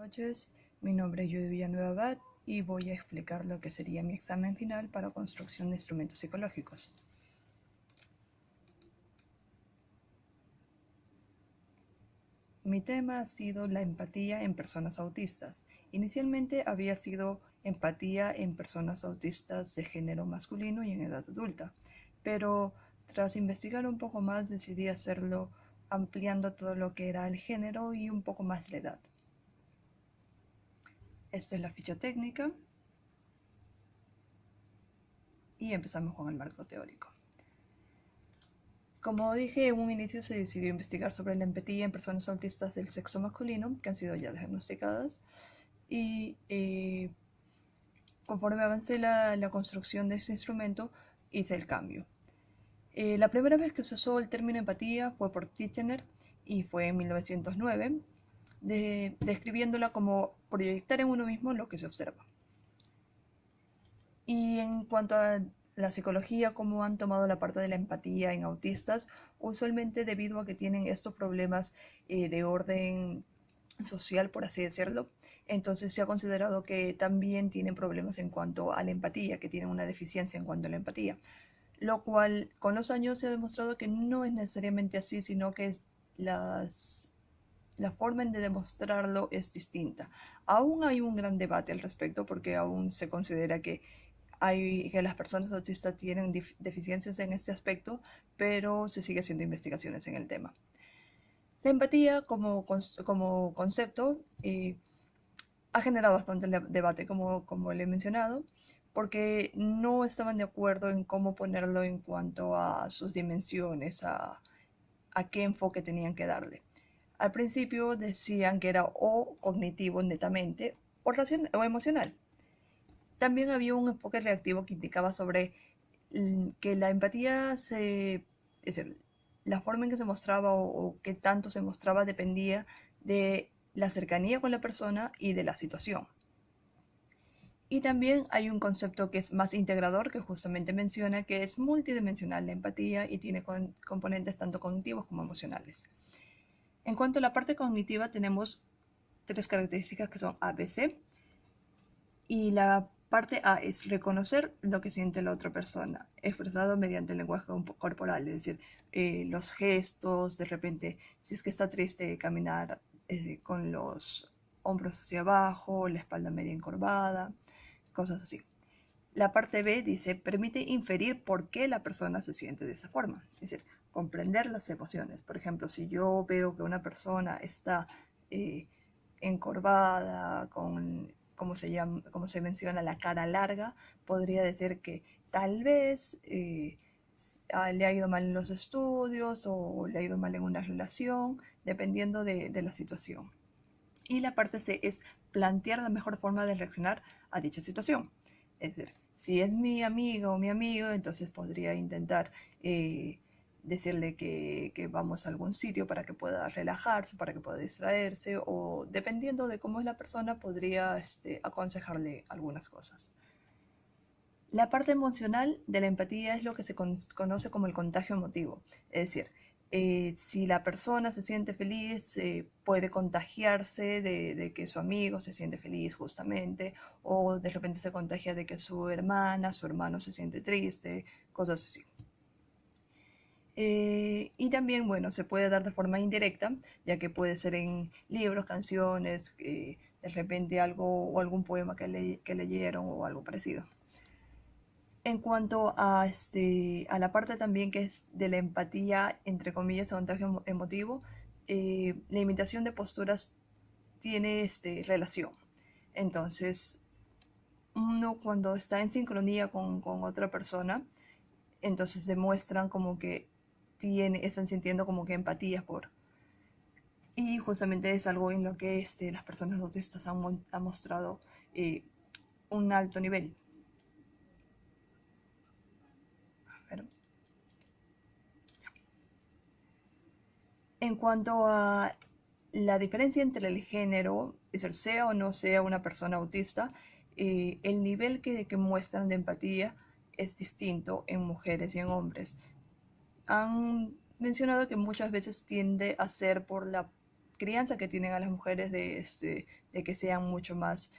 Noches, mi nombre es Judy Villanueva Abad y voy a explicar lo que sería mi examen final para construcción de instrumentos psicológicos. Mi tema ha sido la empatía en personas autistas. Inicialmente había sido empatía en personas autistas de género masculino y en edad adulta, pero tras investigar un poco más decidí hacerlo ampliando todo lo que era el género y un poco más la edad. Esta es la ficha técnica y empezamos con el marco teórico. Como dije, en un inicio se decidió investigar sobre la empatía en personas autistas del sexo masculino que han sido ya diagnosticadas y conforme avancé la construcción de este instrumento hice el cambio. La primera vez que se usó el término empatía fue por Titchener y fue en 1909, describiéndola como proyectar en uno mismo lo que se observa. Y en cuanto a la psicología, cómo han tomado la parte de la empatía en autistas, usualmente debido a que tienen estos problemas de orden social, por así decirlo. Entonces se ha considerado que también tienen problemas en cuanto a la empatía, que tienen una deficiencia en cuanto a la empatía. Lo cual con los años se ha demostrado que no es necesariamente así, sino que es la forma de demostrarlo es distinta. Aún hay un gran debate al respecto porque aún se considera que las personas autistas tienen deficiencias en este aspecto, pero se sigue haciendo investigaciones en el tema. La empatía como concepto ha generado bastante debate, como le he mencionado, porque no estaban de acuerdo en cómo ponerlo en cuanto a sus dimensiones, a qué enfoque tenían que darle. Al principio decían que era o cognitivo netamente o emocional. También había un enfoque reactivo que indicaba sobre que la empatía es decir, la forma en que se mostraba o qué tanto se mostraba dependía de la cercanía con la persona y de la situación. Y también hay un concepto que es más integrador, que justamente menciona que es multidimensional la empatía y tiene componentes tanto cognitivos como emocionales. En cuanto a la parte cognitiva, tenemos tres características que son ABC. Y la parte A es reconocer lo que siente la otra persona, expresado mediante el lenguaje corporal, es decir, los gestos, de repente, si es que está triste, caminar con los hombros hacia abajo, la espalda media encorvada, cosas así. La parte B dice, permite inferir por qué la persona se siente de esa forma, es decir, comprender las emociones. Por ejemplo, si yo veo que una persona está encorvada, como se menciona, la cara larga, podría decir que tal vez le ha ido mal en los estudios o le ha ido mal en una relación, dependiendo de la situación. Y la parte C es plantear la mejor forma de reaccionar a dicha situación. Es decir, si es mi amiga o mi amigo, entonces podría intentar decirle que vamos a algún sitio para que pueda relajarse, para que pueda distraerse, o dependiendo de cómo es la persona, podría aconsejarle algunas cosas. La parte emocional de la empatía es lo que se conoce como el contagio emotivo. Es decir, si la persona se siente feliz, puede contagiarse de que su amigo se siente feliz justamente, o de repente se contagia de que su hermana, su hermano se siente triste, cosas así. Y también, bueno, se puede dar de forma indirecta, ya que puede ser en libros, canciones, de repente algo o algún poema que leyeron o algo parecido. En cuanto a la parte también que es de la empatía, entre comillas, o contagio emotivo, la imitación de posturas tiene relación. Entonces, uno cuando está en sincronía con otra persona, entonces demuestran como que están sintiendo como que empatía por. Y justamente es algo en lo que las personas autistas han mostrado un alto nivel. Pero, en cuanto a la diferencia entre el género, es decir, sea o no sea una persona autista, el nivel que muestran de empatía es distinto en mujeres y en hombres. Han mencionado que muchas veces tiende a ser por la crianza que tienen a las mujeres de que sean mucho más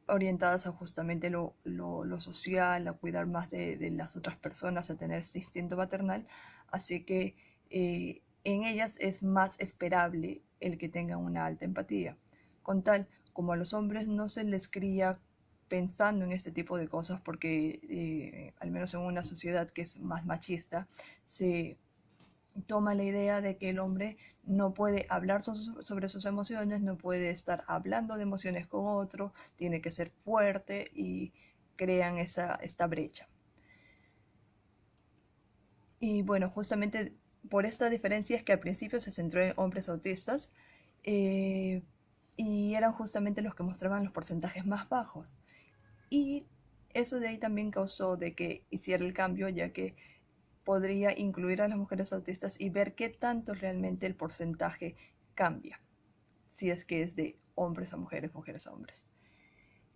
orientadas a justamente lo social, a cuidar más de las otras personas, a tener ese instinto maternal. Así que en ellas es más esperable el que tengan una alta empatía. Con tal, como a los hombres no se les cría pensando en este tipo de cosas, porque al menos en una sociedad que es más machista, se toma la idea de que el hombre no puede hablar sobre sus emociones, no puede estar hablando de emociones con otro, tiene que ser fuerte y crean esta brecha. Y bueno, justamente por esta diferencia es que al principio se centró en hombres autistas eh, y eran justamente los que mostraban los porcentajes más bajos. Y eso de ahí también causó de que hiciera el cambio, ya que podría incluir a las mujeres autistas y ver qué tanto realmente el porcentaje cambia, si es que es de hombres a mujeres, mujeres a hombres.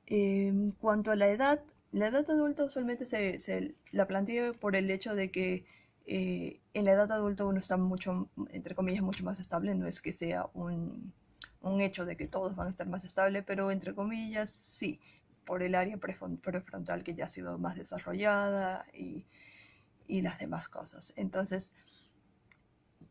En cuanto a la edad adulta usualmente se la plantea por el hecho de que en la edad adulta uno está mucho, entre comillas, mucho más estable, no es que sea un hecho de que todos van a estar más estables, pero entre comillas sí, por el área prefrontal que ya ha sido más desarrollada y las demás cosas. Entonces,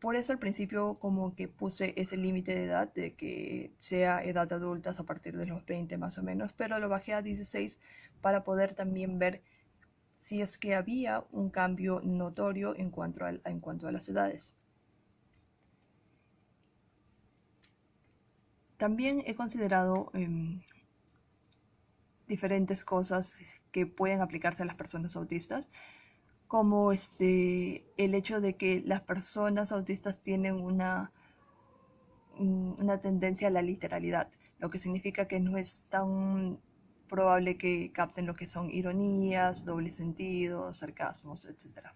por eso al principio como que puse ese límite de edad de que sea edad adulta a partir de los 20 más o menos, pero lo bajé a 16 para poder también ver si es que había un cambio notorio en cuanto a las edades. También he considerado diferentes cosas que pueden aplicarse a las personas autistas, como el hecho de que las personas autistas tienen una tendencia a la literalidad, lo que significa que no es tan probable que capten lo que son ironías, dobles sentidos, sarcasmos, etc.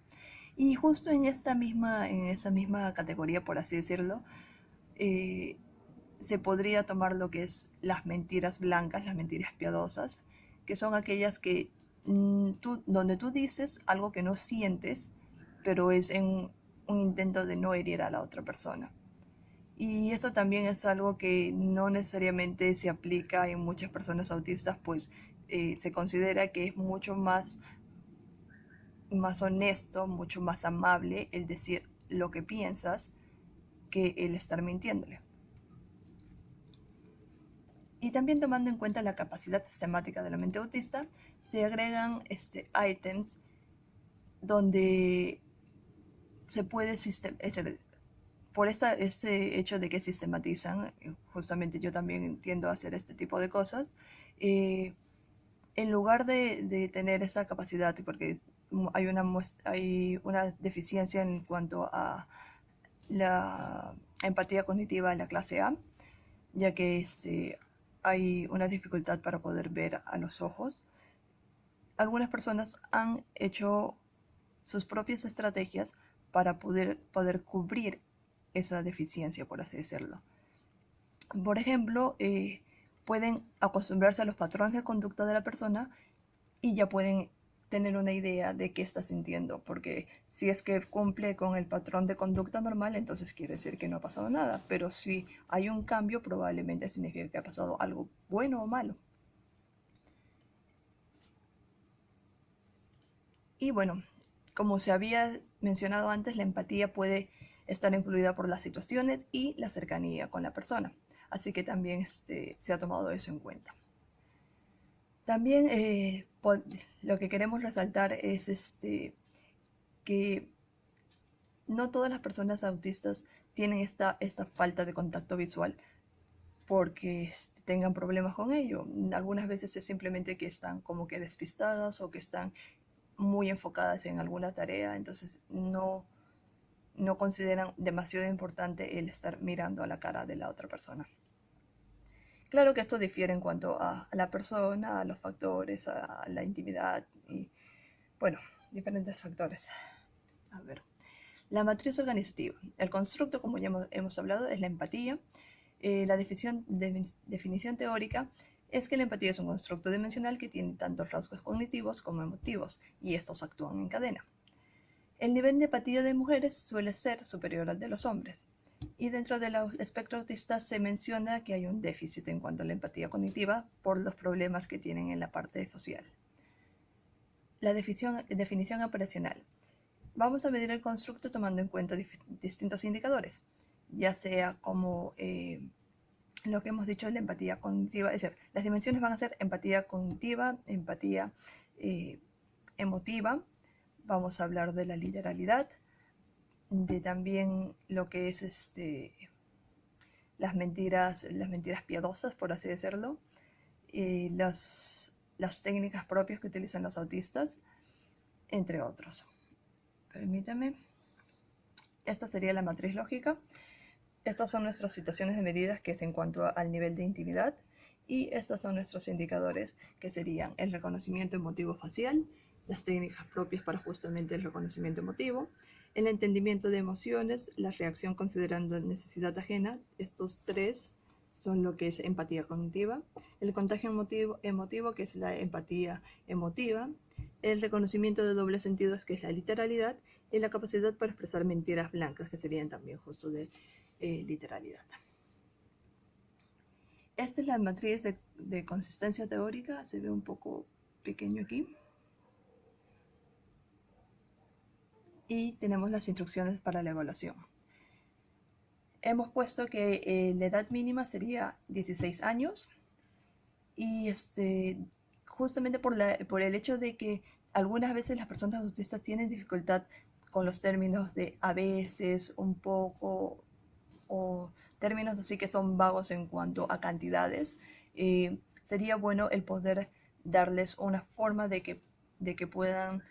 Y justo en esa misma categoría, por así decirlo, eh, se podría tomar lo que es las mentiras blancas, las mentiras piadosas, que son aquellas que donde tú dices algo que no sientes, pero es en un intento de no herir a la otra persona. Y esto también es algo que no necesariamente se aplica en muchas personas autistas, pues se considera que es mucho más honesto, mucho más amable el decir lo que piensas que el estar mintiéndole. Y también tomando en cuenta la capacidad sistemática de la mente autista, se agregan ítems donde se puede por este hecho de que sistematizan, justamente yo también tiendo a hacer este tipo de cosas, en lugar de tener esa capacidad, porque hay una deficiencia en cuanto a la empatía cognitiva en la clase A, ya que hay una dificultad para poder ver a los ojos. Algunas personas han hecho sus propias estrategias para poder cubrir esa deficiencia, por así decirlo. Por ejemplo, pueden acostumbrarse a los patrones de conducta de la persona y ya pueden tener una idea de qué está sintiendo, porque si es que cumple con el patrón de conducta normal, entonces quiere decir que no ha pasado nada, pero si hay un cambio, probablemente significa que ha pasado algo bueno o malo. Y bueno, como se había mencionado antes, la empatía puede estar influida por las situaciones y la cercanía con la persona, así que también se ha tomado eso en cuenta. También lo que queremos resaltar es que no todas las personas autistas tienen esta falta de contacto visual porque tengan problemas con ello. Algunas veces es simplemente que están como que despistadas o que están muy enfocadas en alguna tarea, entonces no consideran demasiado importante el estar mirando a la cara de la otra persona. Claro que esto difiere en cuanto a la persona, a los factores, a la intimidad y, bueno, diferentes factores. A ver. La matriz organizativa. El constructo, como ya hemos hablado, es la empatía. La definición teórica es que la empatía es un constructo dimensional que tiene tantos rasgos cognitivos como emotivos, y estos actúan en cadena. El nivel de empatía de mujeres suele ser superior al de los hombres. Y dentro del espectro autista se menciona que hay un déficit en cuanto a la empatía cognitiva por los problemas que tienen en la parte social. La definición operacional. Vamos a medir el constructo tomando en cuenta distintos indicadores, ya sea como lo que hemos dicho, la empatía cognitiva, es decir, las dimensiones van a ser empatía cognitiva, empatía emotiva, vamos a hablar de la literalidad, de también lo que es las mentiras piadosas, por así decirlo, las técnicas propias que utilizan los autistas, entre otros. Permítame. Esta sería la matriz lógica. Estas son nuestras situaciones de medidas, que es en cuanto al nivel de intimidad, y estos son nuestros indicadores, que serían el reconocimiento emotivo facial, las técnicas propias para justamente el reconocimiento emotivo, el entendimiento de emociones, la reacción considerando necesidad ajena. Estos tres son lo que es empatía cognitiva, el contagio emotivo, que es la empatía emotiva, el reconocimiento de dobles sentidos, que es la literalidad, y la capacidad para expresar mentiras blancas, que serían también justo de literalidad. Esta es la matriz de consistencia teórica, se ve un poco pequeño aquí. Y tenemos las instrucciones para la evaluación. Hemos puesto que la edad mínima sería 16 años y justamente por el hecho de que algunas veces las personas autistas tienen dificultad con los términos de a veces, un poco, o términos así que son vagos en cuanto a cantidades, sería bueno el poder darles una forma de que puedan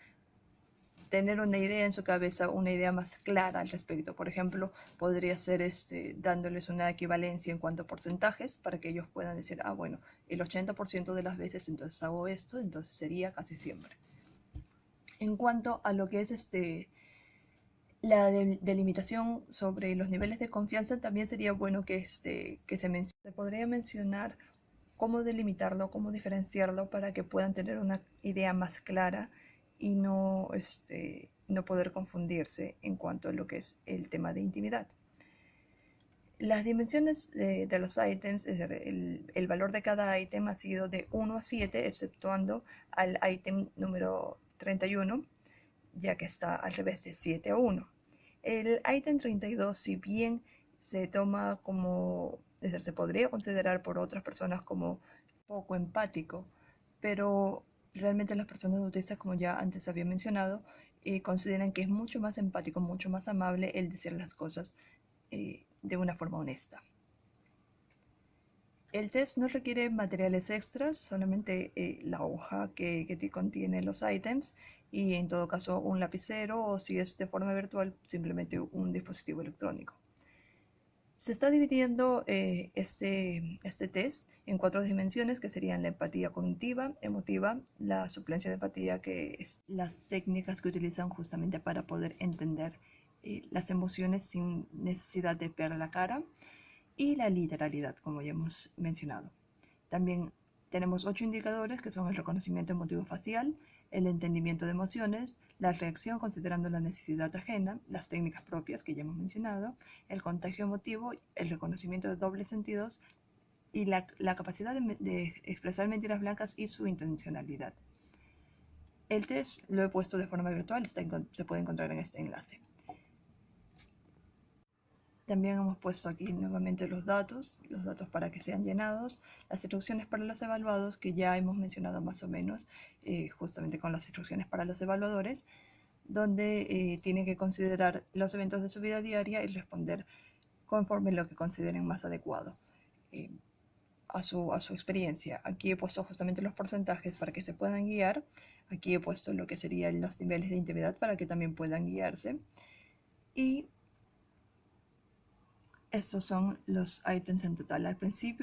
tener una idea en su cabeza, una idea más clara al respecto. Por ejemplo, podría ser dándoles una equivalencia en cuanto a porcentajes para que ellos puedan decir, ah, bueno, el 80% de las veces entonces hago esto, entonces sería casi siempre. En cuanto a lo que es la delimitación sobre los niveles de confianza, también sería bueno que se mencione. Se podría mencionar cómo delimitarlo, cómo diferenciarlo para que puedan tener una idea más clara y no poder confundirse en cuanto a lo que es el tema de intimidad. Las dimensiones de los ítems, es decir, el valor de cada ítem ha sido de 1 a 7, exceptuando al ítem número 31, ya que está al revés de 7 a 1. El ítem 32, si bien se toma como, es decir, se podría considerar por otras personas como poco empático, pero realmente las personas autistas, como ya antes había mencionado, consideran que es mucho más empático, mucho más amable el decir las cosas de una forma honesta. El test no requiere materiales extras, solamente la hoja que contiene los ítems y en todo caso un lapicero, o si es de forma virtual, simplemente un dispositivo electrónico. Se está dividiendo este test en 4 dimensiones, que serían la empatía cognitiva, emotiva, la suplencia de empatía, que es las técnicas que utilizan justamente para poder entender las emociones sin necesidad de ver la cara, y la literalidad, como ya hemos mencionado. También tenemos 8 indicadores, que son el reconocimiento emotivo facial, el entendimiento de emociones, la reacción considerando la necesidad ajena, las técnicas propias que ya hemos mencionado, el contagio emotivo, el reconocimiento de dobles sentidos y la capacidad de expresar mentiras blancas y su intencionalidad. El test lo he puesto de forma virtual, se puede encontrar en este enlace. También hemos puesto aquí nuevamente los datos para que sean llenados, las instrucciones para los evaluados, que ya hemos mencionado más o menos, justamente con las instrucciones para los evaluadores, donde tienen que considerar los eventos de su vida diaria y responder conforme lo que consideren más adecuado a su experiencia. Aquí he puesto justamente los porcentajes para que se puedan guiar. Aquí he puesto lo que serían los niveles de intimidad para que también puedan guiarse. Y estos son los ítems en total. Al principio